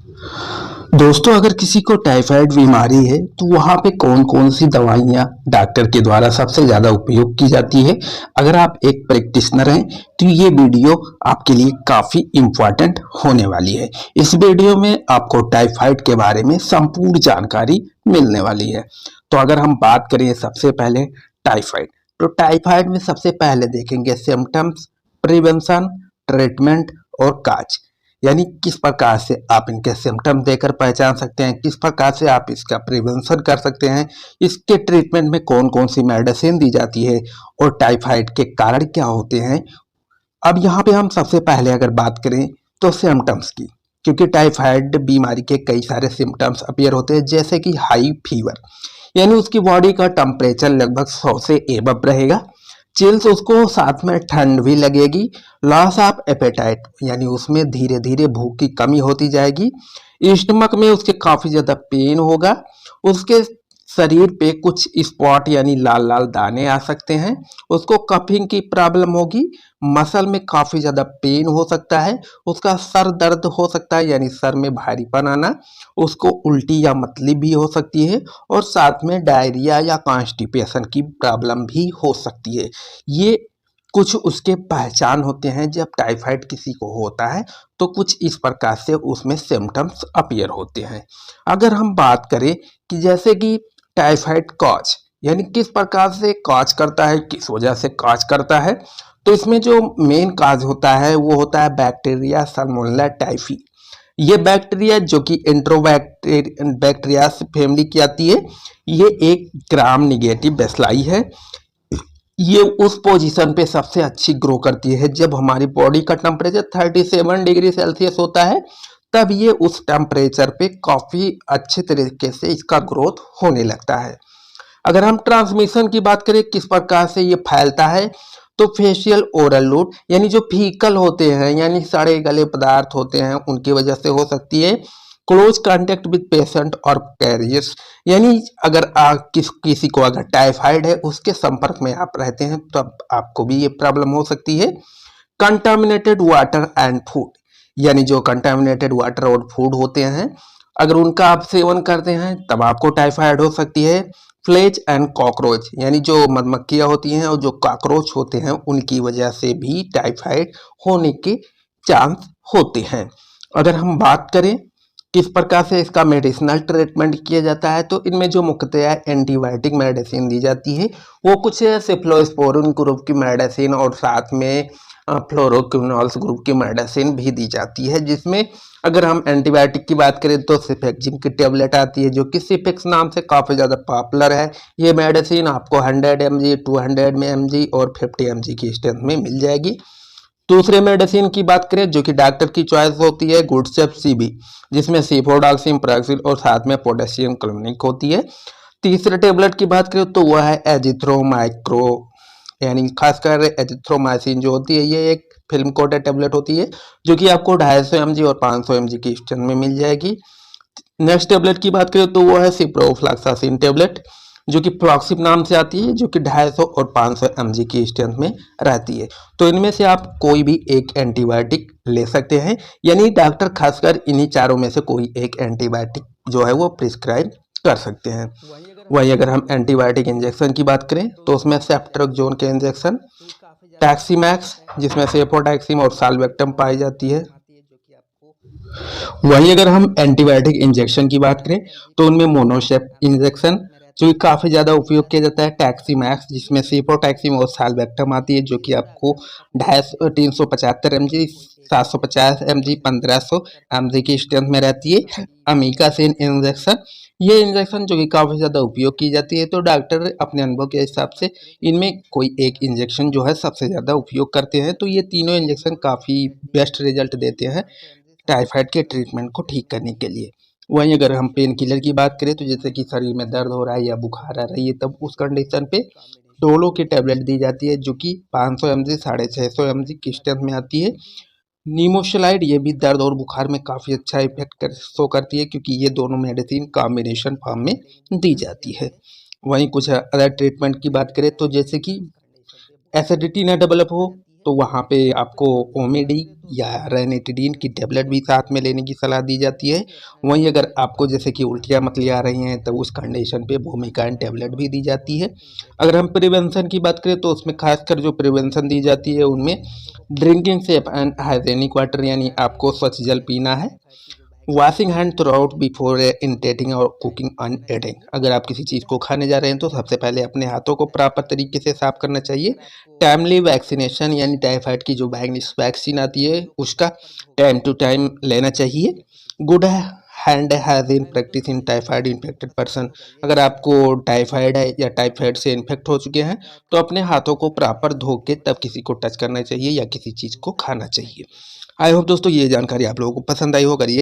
दोस्तों, अगर किसी को टाइफाइड बीमारी है तो वहाँ पे कौन कौन सी दवाइयाँ डॉक्टर के द्वारा सबसे ज़्यादा उपयोग की जाती है। अगर आप एक प्रैक्टिशनर हैं तो ये वीडियो आपके लिए काफ़ी इम्पोर्टेंट होने वाली है। इस वीडियो में आपको टाइफाइड के बारे में संपूर्ण जानकारी मिलने वाली है। तो अगर हम बात करें सबसे पहले टाइफाइड, तो टाइफाइड में सबसे पहले देखेंगे सिम्टम्स, प्रिवेंशन, ट्रीटमेंट और काज। यानी किस प्रकार से आप इनके सिम्टम देकर पहचान सकते हैं, किस प्रकार से आप इसका प्रिवेंशन कर सकते हैं, इसके ट्रीटमेंट में कौन कौन सी मेडिसिन दी जाती है और टाइफाइड के कारण क्या होते हैं। अब यहाँ पे हम सबसे पहले अगर बात करें तो सिम्टम्स की, क्योंकि टाइफाइड बीमारी के कई सारे सिम्टम्स अपीयर होते हैं, जैसे कि हाई फीवर, यानी उसकी बॉडी का टेम्परेचर लगभग 100 से एबव रहेगा। चिल्स, उसको साथ में ठंड भी लगेगी। लॉस ऑफ एपेटाइट, यानी उसमें धीरे धीरे भूख की कमी होती जाएगी। स्टमक में उसके काफ़ी ज़्यादा पेन होगा। उसके शरीर पे कुछ स्पॉट यानी लाल लाल दाने आ सकते हैं। उसको कफिंग की प्रॉब्लम होगी। मसल में काफ़ी ज़्यादा पेन हो सकता है। उसका सर दर्द हो सकता है, यानी सर में भारीपन आना। उसको उल्टी या मतली भी हो सकती है और साथ में डायरिया या कॉन्स्टिपेशन की प्रॉब्लम भी हो सकती है। ये कुछ उसके पहचान होते हैं। जब टाइफाइड किसी को होता है तो कुछ इस प्रकार से उसमें सिम्टम्स अपीयर होते हैं। अगर हम बात करें कि जैसे कि टाइफाइड कॉज, यानी किस प्रकार से कॉज करता है, किस वजह से कॉज करता है, तो इसमें जो मेन काज होता है वो होता है बैक्टीरिया साल्मोनेला टाइफी। ये बैक्टीरिया जो कि बैक्टीरिया फैमिली की आती है। ये एक ग्राम निगेटिव बेसलाई है। ये उस पोजीशन पे सबसे अच्छी ग्रो करती है जब हमारी बॉडी का टेम्परेचर 37 डिग्री सेल्सियस होता है। तब ये उस टेम्परेचर पे काफ़ी अच्छे तरीके से इसका ग्रोथ होने लगता है। अगर हम ट्रांसमिशन की बात करें किस प्रकार से ये फैलता है, तो फेशियल ओरल रूट, यानी जो फीकल होते हैं, यानी सड़े गले पदार्थ होते हैं, उनकी वजह से हो सकती है। क्लोज कांटेक्ट विद पेशेंट और कैरियर्स, यानी अगर किसी को अगर टाइफाइड है उसके संपर्क में आप रहते हैं तब आपको भी ये प्रॉब्लम हो सकती है। कंटामिनेटेड वाटर एंड फूड, यानी जो कंटामिनेटेड वाटर और फूड होते हैं, अगर उनका आप सेवन करते हैं तब आपको टाइफाइड हो सकती है। फ्लेज एंड कॉकरोच, यानी जो मधुमक्खियाँ होती हैं और जो कॉकरोच होते हैं, उनकी वजह से भी टाइफाइड होने के चांस होते हैं। अगर हम बात करें किस प्रकार से इसका मेडिसिनल ट्रीटमेंट किया जाता है, तो इनमें जो मुख्यतया एंटीबायोटिक मेडिसिन दी जाती है वो कुछ सेफ्लोस्पोरिन ग्रुप की मेडिसिन और साथ में फ्लोरोक्विनोल्स ग्रुप की मेडिसिन भी दी जाती है। जिसमें अगर हम एंटीबायोटिक की बात करें तो सिफेक्जिन की टेबलेट आती है जो कि सिफेक्स नाम से काफ़ी ज़्यादा पॉपुलर है। ये मेडिसिन आपको 100 mg, 200 mg और 50 mg की स्ट्रेंथ में मिल जाएगी। दूसरे मेडिसिन की बात करें जो कि डॉक्टर की चॉइस होती है, गुडसेफ सीबी, जिसमें सीफोडाक्सिन, पैराक्सिल और साथ में पोटेशियम क्लोनिक होती है। तीसरे टेबलेट की बात करें तो वह है एजिथ्रोमाइक्रो, यानी खासकर एजिथ्रोमाइसिन जो होती है, ये एक फिल्म कोटेड टेबलेट होती है जो कि आपको 250 mg और 500 mg की स्ट्रेंथ में मिल जाएगी। नेक्स्ट टेबलेट की बात करें तो वो है सिप्रोफ्लॉक्सासिन टेबलेट, जो कि फ्लॉक्सिप नाम से आती है, जो कि 250 और 500 mg की स्ट्रेंथ में रहती है। तो इनमें से आप कोई भी एक एंटीबायोटिक ले सकते हैं, यानी डॉक्टर खासकर इन्हीं चारों में से कोई एक एंटीबायोटिक जो है वो प्रिस्क्राइब कर सकते हैं। वहीं अगर हम एंटीबायोटिक इंजेक्शन की बात करें तो उसमें सेफ्ट्रोक्सोन के इंजेक्शन, टैक्सीमैक्स जिसमें सेफोटैक्सिम और साल्वेक्टम पाई जाती है। वहीं अगर हम एंटीबायोटिक इंजेक्शन की बात करें तो उनमें मोनोसेप इंजेक्शन जो कि काफ़ी ज़्यादा उपयोग किया जाता है, टैक्सीमैक्स जिसमें सीप्रोटैक्सिम और साल्वेक्टम आती है जो कि आपको 375 mg, 750 mg, 1500 mg की स्ट्रेंथ में रहती है। अमीकासिन इंजेक्शन, ये इंजेक्शन जो कि काफ़ी ज़्यादा उपयोग की जाती है, तो डॉक्टर अपने अनुभव के हिसाब से इनमें कोई एक इंजेक्शन जो है सबसे ज़्यादा उपयोग करते हैं। तो ये तीनों इंजेक्शन काफ़ी बेस्ट रिजल्ट देते हैं टाइफाइड के ट्रीटमेंट को ठीक करने के लिए। वहीं अगर हम पेन किलर की बात करें तो जैसे कि शरीर में दर्द हो रहा है या बुखार आ रही है, तब उस कंडीशन पे डोलो की टैबलेट दी जाती है जो कि 500 mg, 650 mg की स्ट्रेंथ में आती है। नीमोशलाइड, ये भी दर्द और बुखार में काफ़ी अच्छा इफेक्ट शो करती है, क्योंकि ये दोनों मेडिसिन कॉम्बिनेशन फॉर्म में दी जाती है। वहीं कुछ अदर ट्रीटमेंट की बात करें तो जैसे कि एसिडिटी ना डेवलप हो तो वहाँ पे आपको ओमेडी या रेनिटिडीन की टेबलेट भी साथ में लेने की सलाह दी जाती है। वहीं अगर आपको जैसे कि उल्टियाँ मतलियाँ आ रही हैं तो उस कंडीशन पे वोमिकाइन टेबलेट भी दी जाती है। अगर हम प्रिवेंशन की बात करें तो उसमें खासकर जो प्रिवेंशन दी जाती है उनमें drinking safe and hygienic water, यानी आपको स्वच्छ जल पीना है। Washing hand throughout before intaking और कुकिंग एंड ईटिंग, अगर आप किसी चीज़ को खाने जा रहे हैं तो सबसे पहले अपने हाथों को प्रॉपर तरीके से साफ करना चाहिए। टाइमली वैक्सीनेशन, यानी टाइफाइड की जो वैक्सीन आती है उसका टाइम टू टाइम लेना चाहिए। Good hand hygiene practice in typhoid infected person, अगर आपको टाइफाइड है या टाइफाइड से इन्फेक्ट हो चुके हैं तो अपने हाथों को प्रॉपर धो के तब किसी को टच करना चाहिए या किसी चीज़ को खाना चाहिए। आई होप दोस्तों ये जानकारी आप लोगों को पसंद आई होगी।